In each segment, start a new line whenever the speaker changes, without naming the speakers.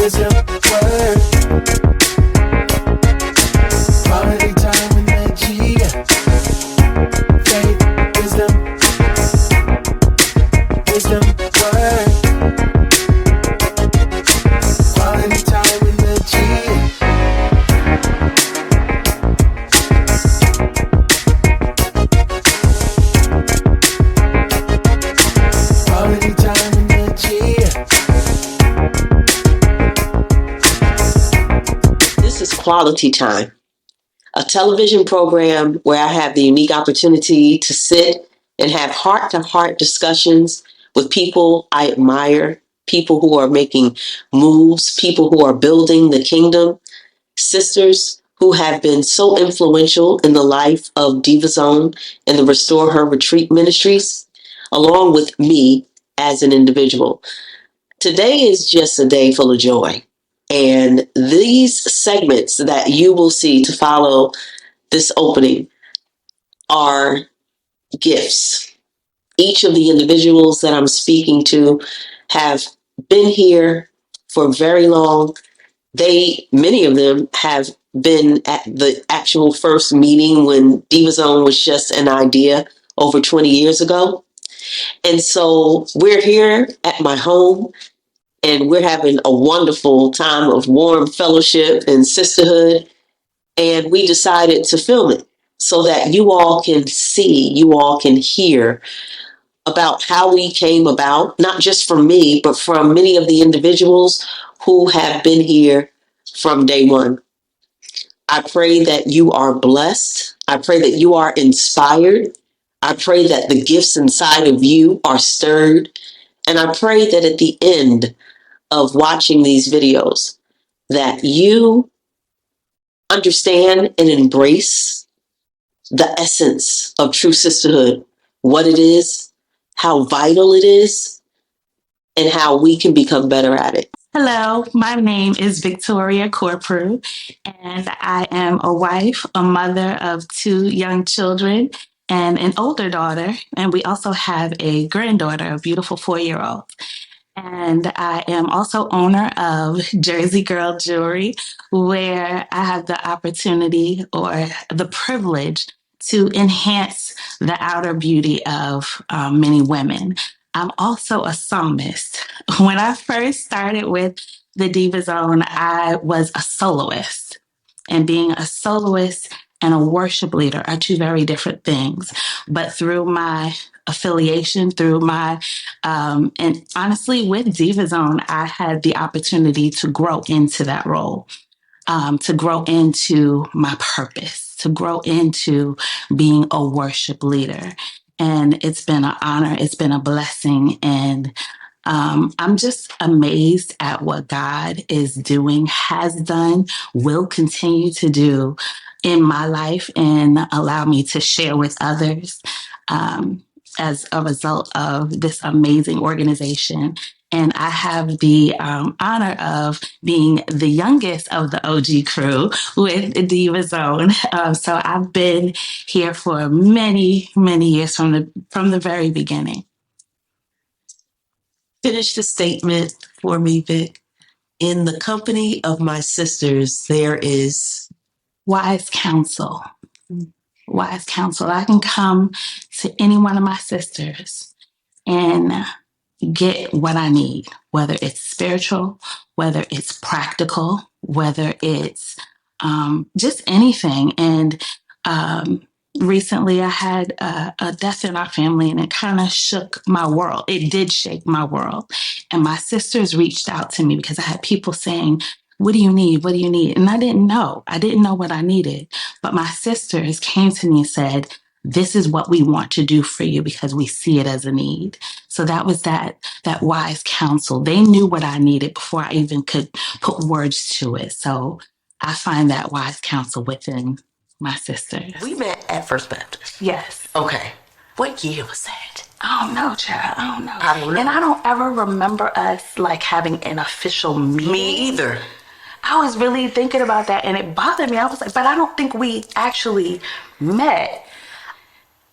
wisdom, word. Quality time with Najiyyah. Faith, wisdom, word. Quality time with Najiyyah. Quality time with Najiyyah.
This is Quality Time, a television program where I have the unique opportunity to sit and have heart-to-heart discussions with people I admire, people who are making moves, people who are building the kingdom, sisters who have been so influential in the life of Diva Zone and the Restore Her Retreat Ministries, along with me as an individual. Today is just a day full of joy. And these segments that you will see to follow this opening are gifts. Each of the individuals that I'm speaking to have been here for very long. Many of them have been at the actual first meeting when Diva Zone was just an idea over 20 years ago. And so we're here at my home and we're having a wonderful time of warm fellowship and sisterhood. And we decided to film it so that you all can see, you all can hear about how we came about, not just from me, but from many of the individuals who have been here from day one. I pray that you are blessed. I pray that you are inspired. I pray that the gifts inside of you are stirred. And I pray that at the end of watching these videos, that you understand and embrace the essence of true sisterhood, what it is, how vital it is, and how we can become better at it.
Hello, my name is Victoria Corprew, and I am a wife, a mother of 2 young children, and an older daughter. And we also have a granddaughter, a beautiful 4-year-old. And I am also owner of Jersey Girl Jewelry, where I have the opportunity or the privilege to enhance the outer beauty of many women. I'm also a psalmist. When I first started with the Diva Zone, I was a soloist. And being a soloist and a worship leader are 2 very different things. But through my affiliation, through my, and honestly, with Diva Zone, I had the opportunity to grow into that role, to grow into my purpose, to grow into being a worship leader. And it's been an honor, it's been a blessing. And I'm just amazed at what God is doing, has done, will continue to do in my life and allow me to share with others as a result of this amazing organization. And I have the honor of being the youngest of the OG crew with Diva Zone. So I've been here for many, many years from the very beginning.
Finish the statement for me, Vic. In the company of my sisters, there is
wise counsel. Wise counsel. I can come to any one of my sisters and get what I need, whether it's spiritual, whether it's practical, whether it's just anything. And recently I had a death in our family and it kind of shook my world. It did shake my world. And my sisters reached out to me because I had people saying, what do you need? What do you need? And I didn't know. I didn't know what I needed. But my sisters came to me and said, this is what we want to do for you because we see it as a need. So that was that wise counsel. They knew what I needed before I even could put words to it. So I find that wise counsel within my sisters.
We met at First Baptist.
Yes.
Okay. What year was that?
I don't know, child. I don't know. And I don't ever remember us like having an official meeting.
Me either.
I was really thinking about that and it bothered me. I was like, but I don't think we actually met.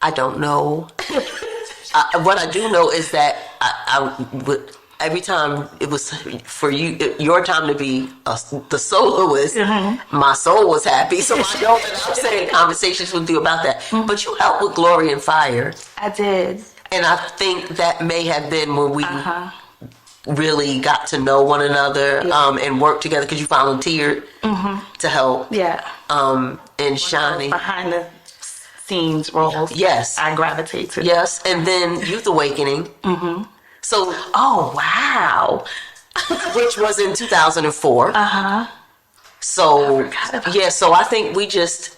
I don't know. What I do know is that I would every time it was for you, your time to be the soloist, my soul was happy. So I know that I'm saying conversations with you about that. But you helped with Glory and Fire.
I did.
And I think that may have been when we really got to know one another and worked together because you volunteered to help.
Yeah.
And Shani.
Behind the scenes roles.
Yes.
I gravitate to.
Yes. And then Youth Awakening. So,
Oh, wow.
which was in 2004. So, yeah, so I think we just,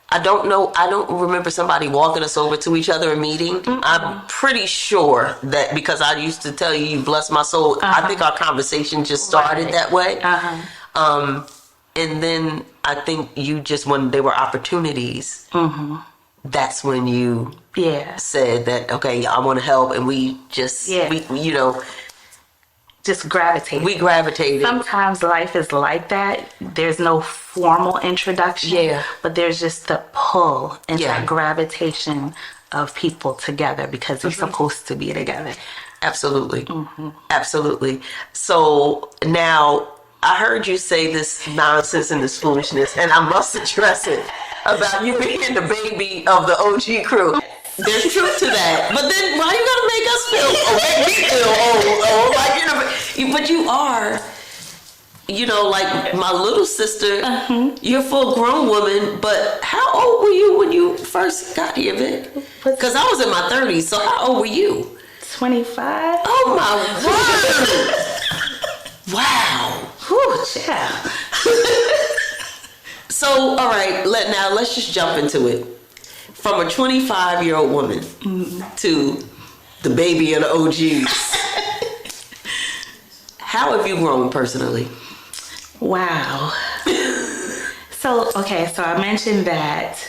I don't remember somebody walking us over to each other and meeting. I'm pretty sure that because I used to tell you, you bless my soul, I think our conversation just started that way. And then I think you just, when there were opportunities, that's when you said that, okay, I want to help. And we just,
just gravitate.
We gravitated.
Sometimes life is like that. There's no formal introduction, but there's just the pull and that gravitation of people together because they're supposed to be together.
Absolutely. Absolutely. So now I heard you say this nonsense and this foolishness, and I must address it about you being the baby of the OG crew. There's truth to that, but then why you gotta make us feel, make me feel like but you are, like my little sister. You're a full grown woman, but how old were you when you first got here, Vic? Because I was in my 30s, so how old were you?
25.
Oh my word! Wow.
Whew, yeah.
So, all right, let's just jump into it. From a 25-year-old woman to the baby of the OGs. How have you grown personally?
Wow. So I mentioned that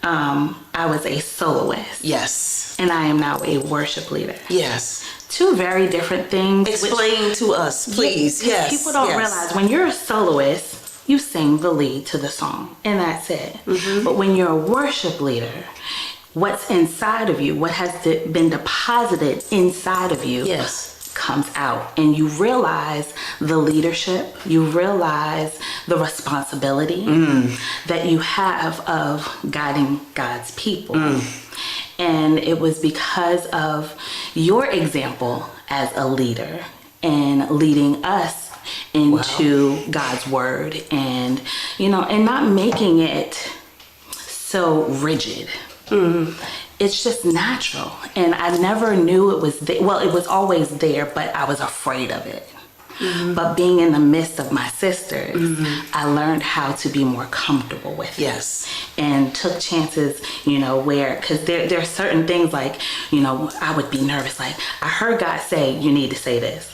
I was a soloist.
Yes.
And I am now a worship leader.
Yes.
Two very different things.
Explain to us, please. Yes.
People don't realize when you're a soloist, you sing the lead to the song, and that's it. But when you're a worship leader, what's inside of you, what has been deposited inside of you, comes out, and you realize the leadership, you realize the responsibility that you have of guiding God's people. And it was because of your example as a leader and leading us into God's word and and not making it so rigid. It's just natural, and I never knew it was there. Well, it was always there, but I was afraid of it. But being in the midst of my sisters, I learned how to be more comfortable with it. And took chances, where, because there are certain things like, I would be nervous. Like, I heard God say, you need to say this.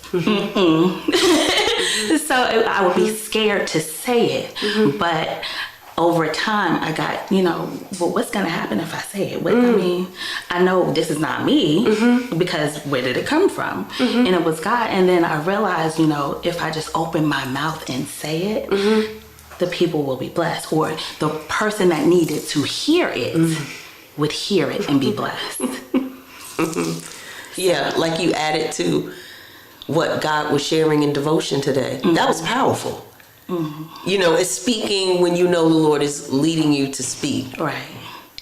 So I would be scared to say it. But over time, I got, well, what's going to happen if I say it? I mean, I know this is not me because where did it come from? And it was God. And then I realized, if I just open my mouth and say it, the people will be blessed. Or the person that needed to hear it would hear it and be blessed.
Yeah, like you added to what God was sharing in devotion today. That was powerful. It's speaking when the Lord is leading you to speak.
Right.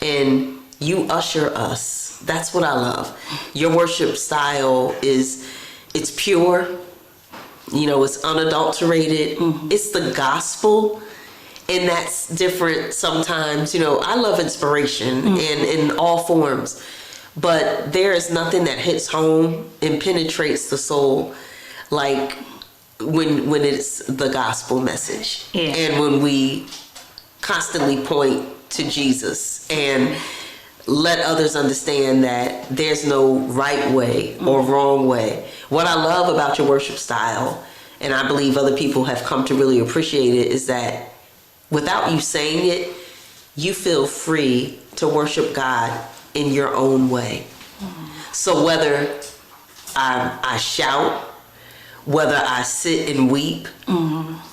And you usher us. That's what I love. Your worship style it's pure. It's unadulterated. It's the gospel. And that's different sometimes. I love inspiration in all forms. But there is nothing that hits home and penetrates the soul like when it's the gospel message. And when we constantly point to Jesus and let others understand that there's no right way or wrong way. What I love about your worship style, and I believe other people have come to really appreciate it, is that without you saying it, you feel free to worship God in your own way. So whether I shout, whether I sit and weep,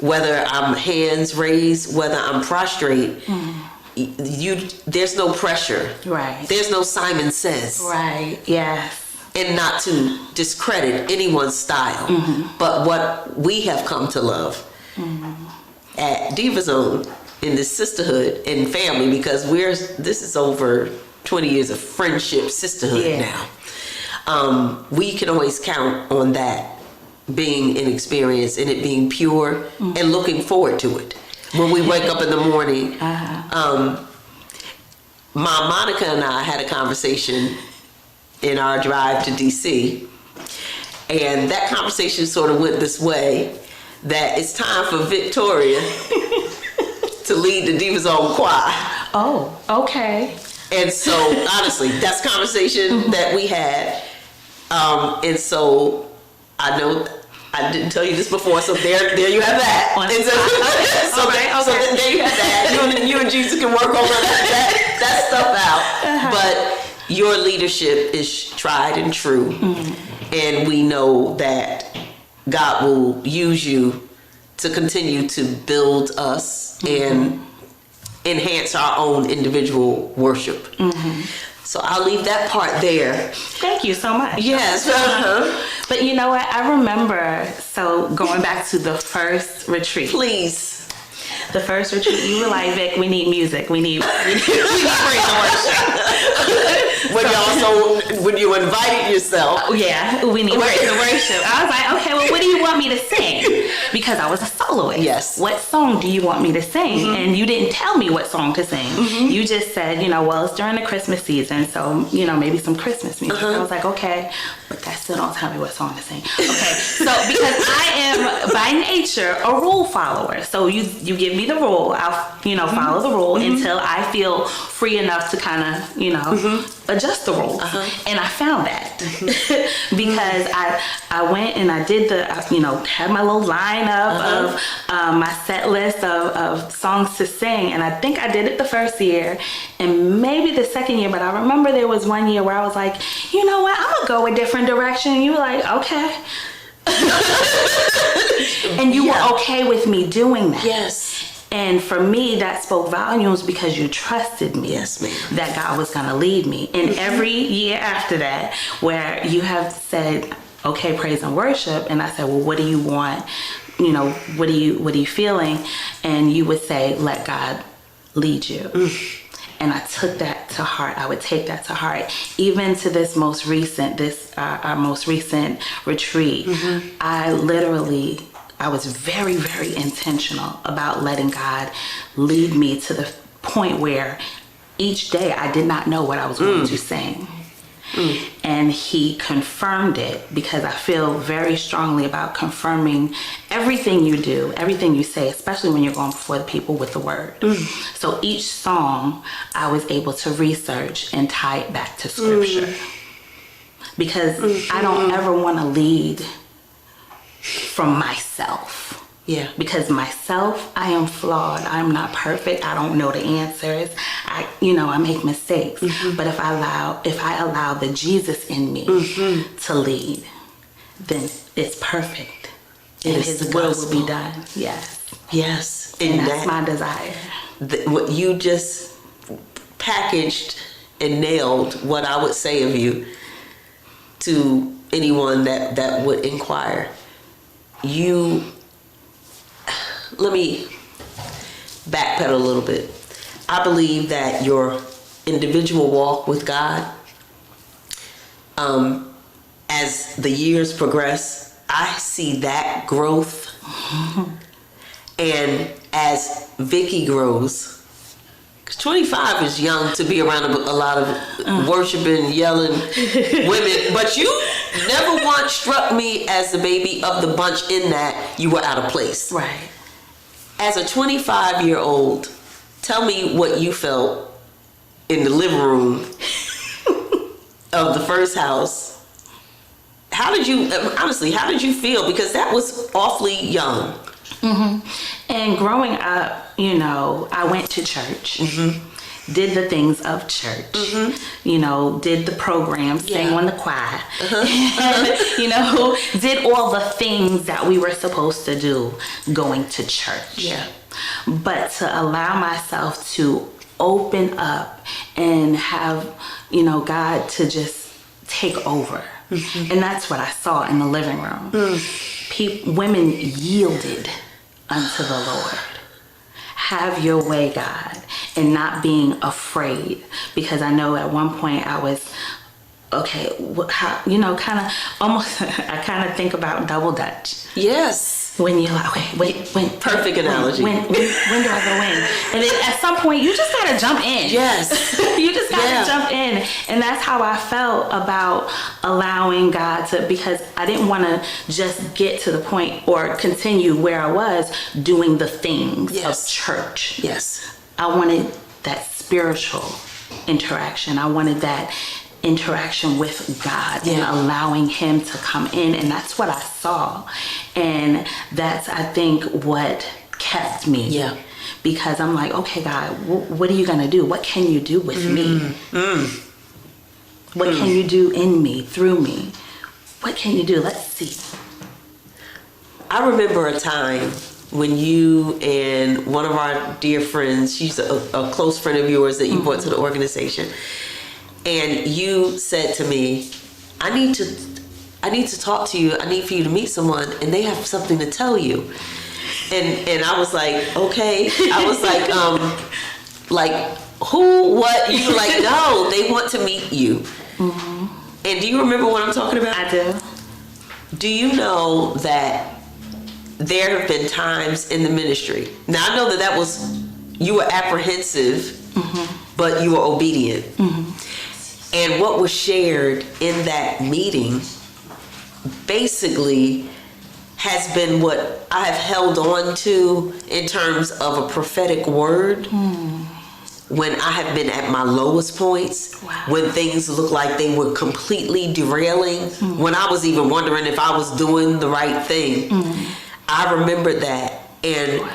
whether I'm hands raised, whether I'm prostrate, there's no pressure.
Right.
There's no Simon Says.
Right. Yes.
and not to discredit anyone's style, but what we have come to love at Diva Zone in this sisterhood and family, because this is over 20 years of friendship, sisterhood now. We can always count on that being an experience and it being pure and looking forward to it. When we wake up in the morning, Monica and I had a conversation in our drive to DC, and that conversation sort of went this way, that it's time for Victoria to lead the Diva Zone choir.
Oh, okay.
And so, honestly, that's a conversation that we had. And so, I know I didn't tell you this before, so there you have that. So there you have that. You and Jesus can work over that stuff out. But your leadership is tried and true. And we know that God will use you to continue to build us and enhance our own individual worship. So I'll leave that part there.
Thank you so much.
Yes.
But you know what? I remember, so going back to the first retreat.
Please.
The first retreat, you were like, Vic, we need music. We need praise and worship.
When you invited yourself.
Yeah, we need praise and worship. I was like, okay, well, what do you want me to sing? Because I was a soloist.
Yes.
What song do you want me to sing? And you didn't tell me what song to sing. You just said, well, it's during the Christmas season, so, maybe some Christmas music. I was like, okay, but that still don't tell me what song to sing. Okay, so because I am by nature a rule follower, so you give me the rule, I'll follow the rule until I feel free enough to kind of adjust the rules. And I found that because I went and I did had my little lineup of my set list of songs to sing, and I think I did it the first year and maybe the second year, but I remember there was one year where I was like, you know what, I'm gonna go a different direction. And you were like, okay. And you were okay with me doing that.
Yes.
And for me, that spoke volumes because you trusted me.
Yes, ma'am.
That God was going to lead me. And every year after that, where you have said, okay, praise and worship, and I said, well, what do you want? What are you feeling? And you would say, let God lead you. And I took that to heart. I would take that to heart. Even to this most recent, our most recent retreat, I was very, very intentional about letting God lead me to the point where each day I did not know what I was going to sing. And he confirmed it, because I feel very strongly about confirming everything you do, everything you say, especially when you're going before the people with the word. So each song I was able to research and tie it back to scripture. Because I don't ever want to lead from myself.
Yeah.
Because myself, I am flawed. I'm not perfect. I don't know the answers. I make mistakes. But if I allow the Jesus in me to lead, then it's perfect. And his will be done. Yes.
Yes.
And that's my desire.
What you just packaged and nailed what I would say of you to anyone that would inquire. Let me backpedal a little bit. I believe that your individual walk with God, as the years progress, I see that growth. And as Vicky grows, 25 is young to be around a lot of worshiping, yelling women, but you never once struck me as the baby of the bunch in that you were out of place.
Right.
As a 25-year-old, tell me what you felt in the living room of the first house. How did you feel? Because that was awfully young.
And growing up, I went to church, did the things of church, did the programs, sang on the choir, and, did all the things that we were supposed to do going to church.
Yeah.
But to allow myself to open up and have, God to just take over And that's what I saw in the living room. Women yielded unto the Lord. Have your way, God, and not being afraid. Because I know at one point I was, okay, how, kind of almost, I kind of think about double dutch.
Yes.
When you're like, when
Perfect analogy.
When do I go in? And then at some point, you just gotta jump in.
Yes.
You just gotta jump in. And that's how I felt about allowing God to, because I didn't want to just get to the point or continue where I was doing the things of church.
Yes.
I wanted that spiritual interaction. I wanted that interaction with God and allowing him to come in, and that's what I saw, and that's, I think, what kept me, because I'm like, okay, God, what are you gonna do? What can you do with me? What can you do in me, through me? What can you do? Let's see.
I remember a time when you and one of our dear friends, she's a close friend of yours that you brought to the organization, and you said to me, I need to talk to you. I need for you to meet someone, and they have something to tell you. And I was like, okay. I was like who, what? You were like, no, they want to meet you. And do you remember what I'm talking about?
I do.
Do you know that there have been times in the ministry? Now I know that was, you were apprehensive, but you were obedient. And what was shared in that meeting basically has been what I have held on to in terms of a prophetic word when I have been at my lowest points, when things looked like they were completely derailing, when I was even wondering if I was doing the right thing. I remember that. And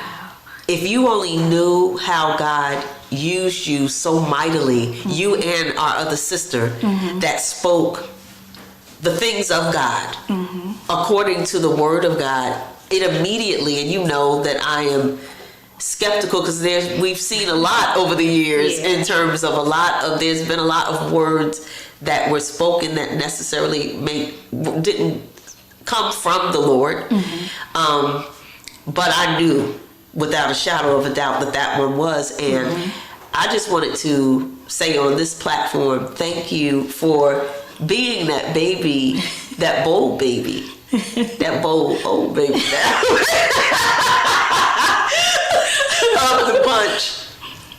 if you only knew how God used you so mightily, you and our other sister that spoke the things of God according to the word of God, it immediately, and you know that I am skeptical because we've seen a lot over the years in terms of there's been a lot of words that were spoken that necessarily didn't come from the Lord, but I knew without a shadow of a doubt that one was. And I just wanted to say on this platform, thank you for being that baby, that bold baby, that bold old baby of the bunch,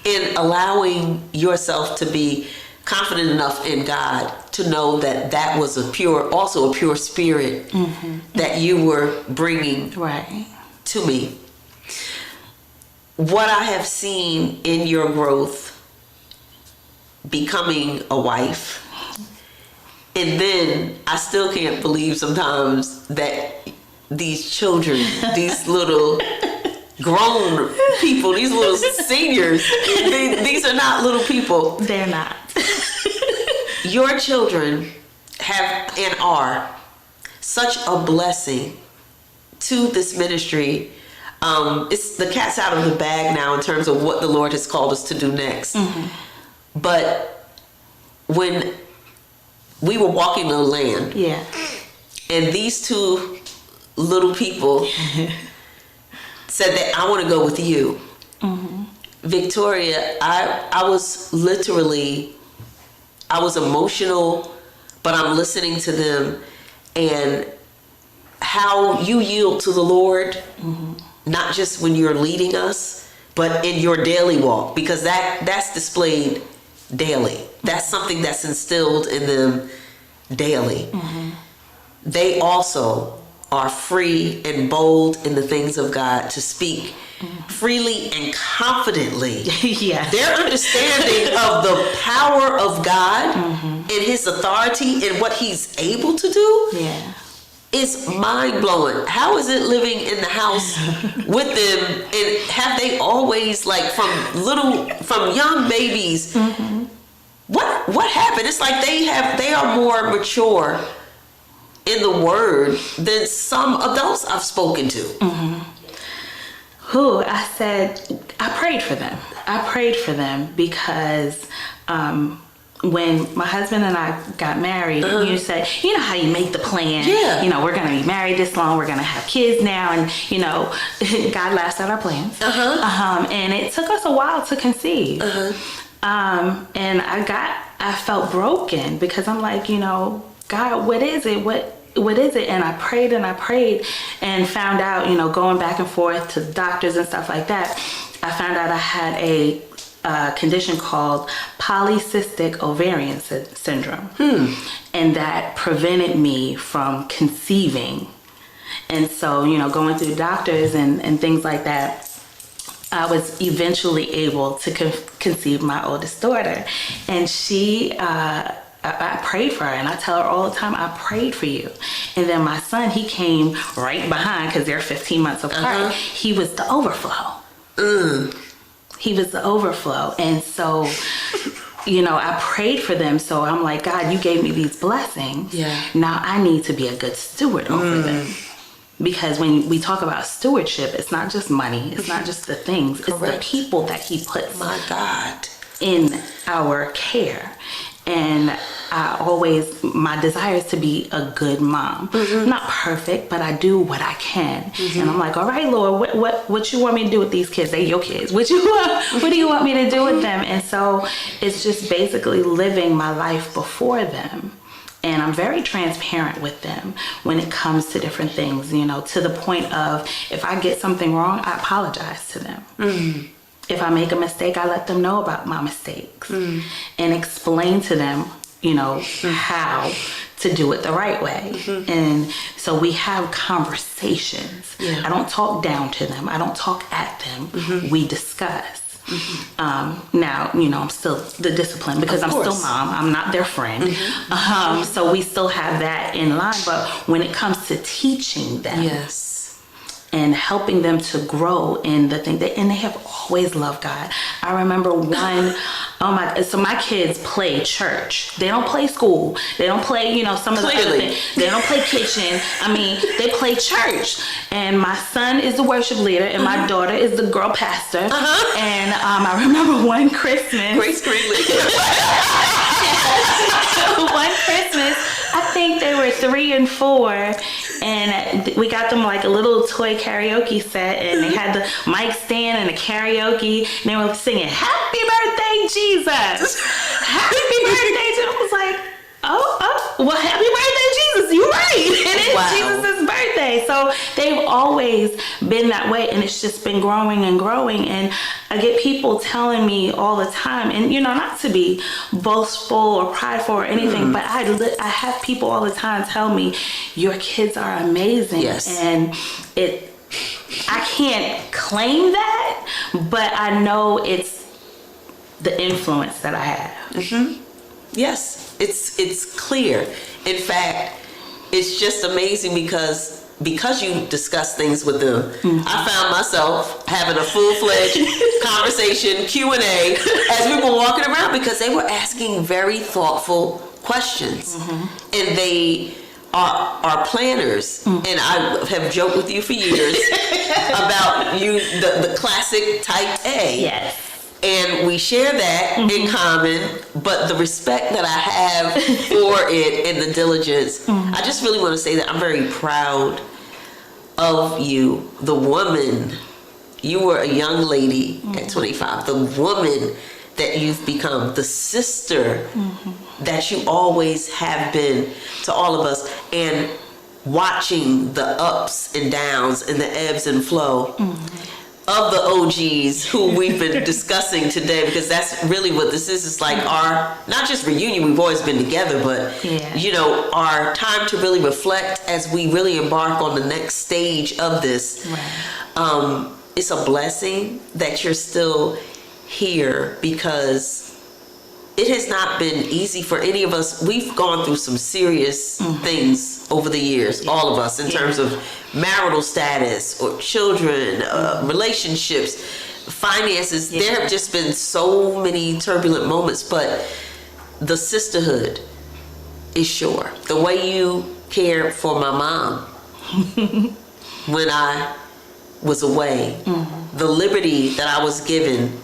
in allowing yourself to be confident enough in God to know that was also a pure spirit that you were bringing to me. What I have seen in your growth, becoming a wife, and then I still can't believe sometimes that these children, these little grown people, these little seniors, these are not little people.
They're not.
Your children have and are such a blessing to this ministry. It's the cat's out of the bag now in terms of what the Lord has called us to do next. But when we were walking the land, and these two little people said that I want to go with you. Victoria, I was emotional, but I'm listening to them and how you yield to the Lord, not just when you're leading us, but in your daily walk, because that's displayed daily. That's something that's instilled in them daily. They also are free and bold in the things of God to speak freely and confidently. Their understanding of the power of God and his authority and what he's able to do is mind-blowing. How is it living in the house with them, and have they always, like, from young babies, what happened? It's like they are more mature in the word than some adults I've spoken to.
I said, I prayed for them. I prayed for them because when my husband and I got married, you said, you know how you make the plan.
Yeah.
You know, we're going to be married this long. We're going to have kids now. And, you know, God laughs at our plans. And it took us a while to conceive. And I felt broken because I'm like, you know, God, what is it? What is it? And I prayed and found out, you know, going back and forth to doctors and stuff like that, I found out I had a condition called polycystic ovarian syndrome. And that prevented me from conceiving. And so, you know, going through doctors and things like that, I was eventually able to conceive my oldest daughter. And she, I prayed for her, and I tell her all the time, I prayed for you. And then my son, he came right behind because they're 15 months apart. He was the overflow. He was the overflow. And so, you know, I prayed for them. So I'm like, God, you gave me these blessings.
Yeah.
Now I need to be a good steward over them. Because when we talk about stewardship, it's not just money. It's not just the things. It's the people that he puts in our care. And my desire is to be a good mom. Not perfect, but I do what I can. And I'm like, all right, Lord, what you want me to do with these kids? They're your kids. What do you want me to do with them? And so it's just basically living my life before them. And I'm very transparent with them when it comes to different things, you know, to the point of if I get something wrong, I apologize to them. If I make a mistake, I let them know about my mistakes and explain to them, you know, how to do it the right way. And so we have conversations. I don't talk down to them. I don't talk at them. We discuss. Now, you know, I'm still the discipline because I'm still mom. I'm not their friend. So we still have that in line. But when it comes to teaching them and helping them to grow in the thing, and they have always loved God. I remember so my kids play church. They don't play school. They don't play, you know, some of the other things. They don't play kitchen. I mean, they play church. And my son is the worship leader, and my daughter is the girl pastor. And I remember one Christmas. One Christmas, I think they were 3 and 4, and we got them like a little toy karaoke set, and they had the mic stand and the karaoke, and they were singing "Happy Birthday, Jesus! Happy Birthday!" And I was like, oh, well, happy birthday, Jesus! You're right, and it's Jesus' birthday. So they've always been that way, and it's just been growing and growing. And I get people telling me all the time, and you know, not to be boastful or prideful or anything, but I have people all the time tell me, "Your kids are amazing," and I can't claim that, but I know it's the influence that I have.
Yes, it's clear. In fact, it's just amazing because you discuss things with them. I found myself having a full-fledged conversation, Q&A, as we were walking around because they were asking very thoughtful questions. And they are planners. And I have joked with you for years about you, the classic type A.
Yes.
And we share that in common, but the respect that I have for it and the diligence, I just really want to say that I'm very proud of you, the woman. You were a young lady at 25, the woman that you've become, the sister that you always have been to all of us, and watching the ups and downs and the ebbs and flow of the OGs who we've been discussing today, because that's really what this is. It's like our, not just reunion, we've always been together, but you know, our time to really reflect as we really embark on the next stage of this. It's a blessing that you're still here, because it has not been easy for any of us. We've gone through some serious things over the years, all of us, in terms of marital status or children, relationships, finances. There have just been so many turbulent moments, but the sisterhood is sure. The way you cared for my mom when I was away, the liberty that I was given,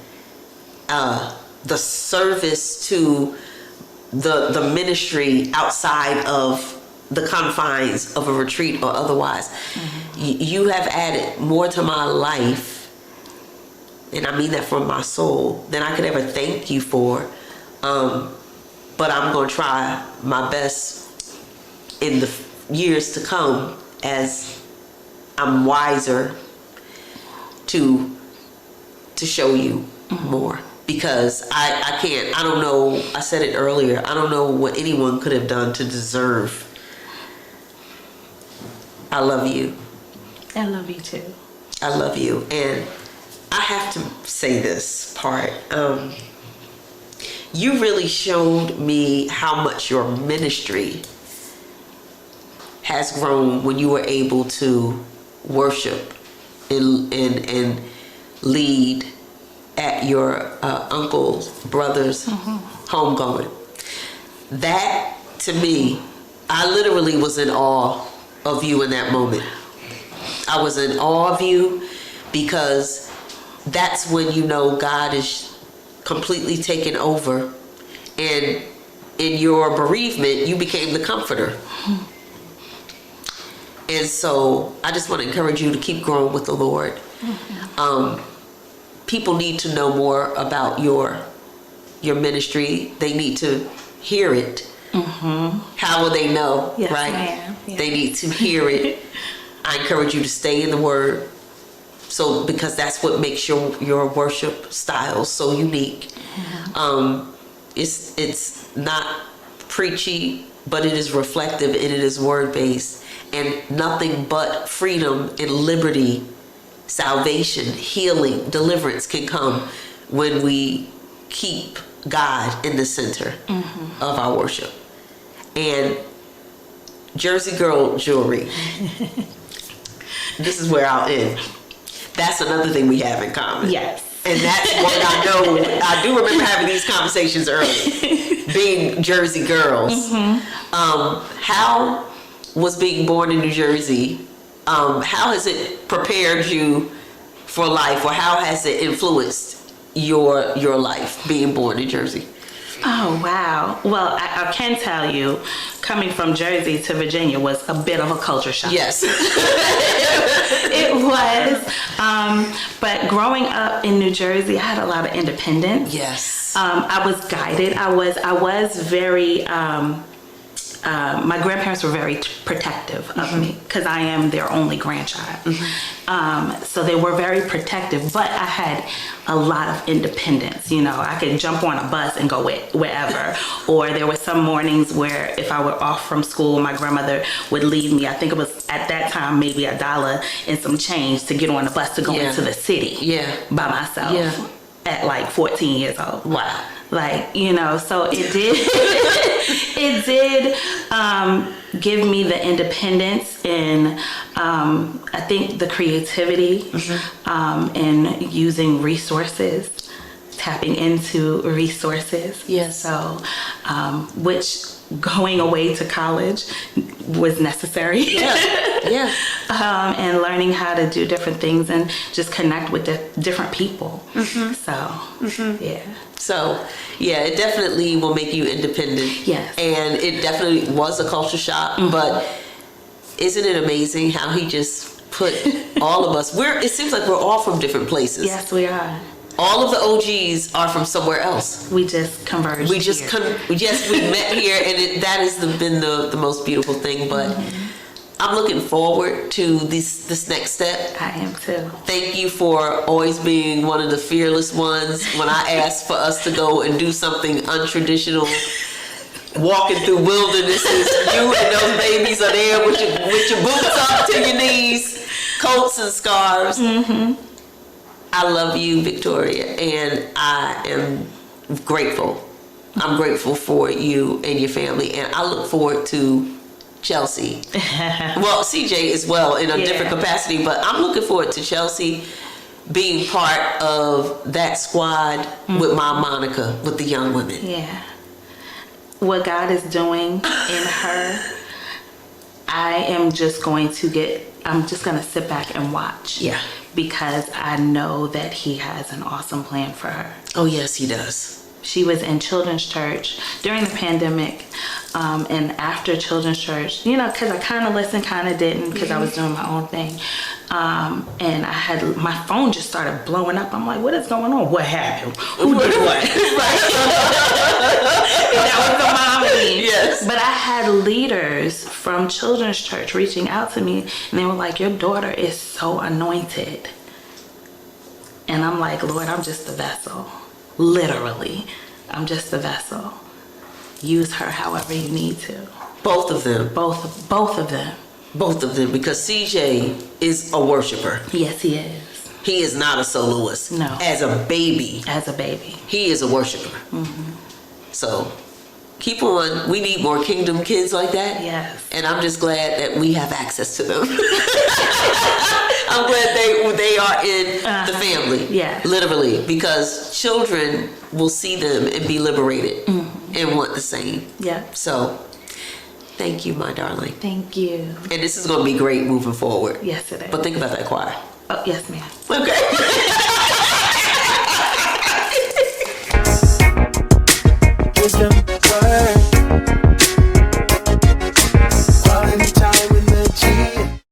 the service to the ministry outside of the confines of a retreat or otherwise. You have added more to my life, and I mean that from my soul, than I could ever thank you for. But I'm going to try my best in the years to come as I'm wiser to show you more. Because I can't, I don't know, I said it earlier, I don't know what anyone could have done to deserve. I love you.
I love you too.
I love you. And I have to say this part. You really showed me how much your ministry has grown when you were able to worship and lead at your uncle's brother's homegoing. That, to me, I literally was in awe of you in that moment. I was in awe of you because that's when you know God is completely taken over, and in your bereavement you became the comforter. And so I just want to encourage you to keep growing with the Lord. People need to know more about your ministry. They need to hear it. How will they know?
Yes,
right?
ma'am. Yes.
They need to hear it. I encourage you to stay in the Word. So, because that's what makes your worship style so unique. It's not preachy, but it is reflective and it is word-based. And nothing but freedom and liberty, salvation, healing, deliverance can come when we keep God in the center of our worship. And Jersey Girl jewelry, this is where I'll end. That's another thing we have in common.
Yes.
And that's what I know. I do remember having these conversations early, being Jersey girls. How was being born in New Jersey, how has it prepared you for life, or how has it influenced your life being born in Jersey?
Oh, wow. Well, I can tell you, coming from Jersey to Virginia was a bit of a culture shock.
Yes.
It was. But growing up in New Jersey, I had a lot of independence.
Yes.
I was guided. I was very... my grandparents were very protective of me because I am their only grandchild. So they were very protective, but I had a lot of independence. You know, I could jump on a bus and go wherever. Or there were some mornings where if I were off from school, my grandmother would leave me. I think it was at that time maybe $1 and some change to get on a bus to go into the city by myself at like 14 years old.
Wow.
Like, you know, so it did it did give me the independence and I think the creativity and using resources, tapping into resources.
Yes.
So which going away to college was necessary. And learning how to do different things and just connect with different people.
So, yeah, it definitely will make you independent.
Yes.
And it definitely was a culture shock, but isn't it amazing how he just put all of us, it seems like we're all from different places.
Yes, we are.
All of the OGs are from somewhere else.
We just converged.
We just we met here, and that has been the most beautiful thing. But I'm looking forward to this next step.
I am too.
Thank you for always being one of the fearless ones when I asked for us to go and do something untraditional. Walking through wildernesses, you and those babies are there with your boots up to your knees, coats and scarves. I love you, Victoria, and I am grateful. I'm grateful for you and your family, and I look forward to Chelsea. Well, CJ as well in a different capacity, but I'm looking forward to Chelsea being part of that squad with my Monica, with the young women.
Yeah. What God is doing in her, I'm just going to sit back and watch. Yeah. Because I know that he has an awesome plan for her.
Oh, yes, he does.
She was in children's church during the pandemic, and after children's church, because I kind of listened, kind of didn't, because I was doing my own thing. And I had my phone just started blowing up. I'm like, what is going on? What happened? Who did what? That was the mommy.
Yes.
But I had leaders from children's church reaching out to me, and they were like, your daughter is so anointed. And I'm like, Lord, I'm just a vessel. Literally, I'm just a vessel. Use her however you need to.
Both of them.
Both of them.
Both of them, because CJ is a worshiper.
Yes, he is.
He is not a soloist.
No.
As a baby,
He
is a worshiper. So keep on. We need more kingdom kids like that.
Yes.
And I'm just glad that we have access to them. I'm glad they are in the family.
Yeah.
Literally, because children will see them and be liberated and want the same.
Yeah.
So thank you, my darling.
Thank you.
And this is going to be great moving forward.
Yes, it is.
But think about that choir.
Oh, yes, ma'am.
Okay.
Wisdom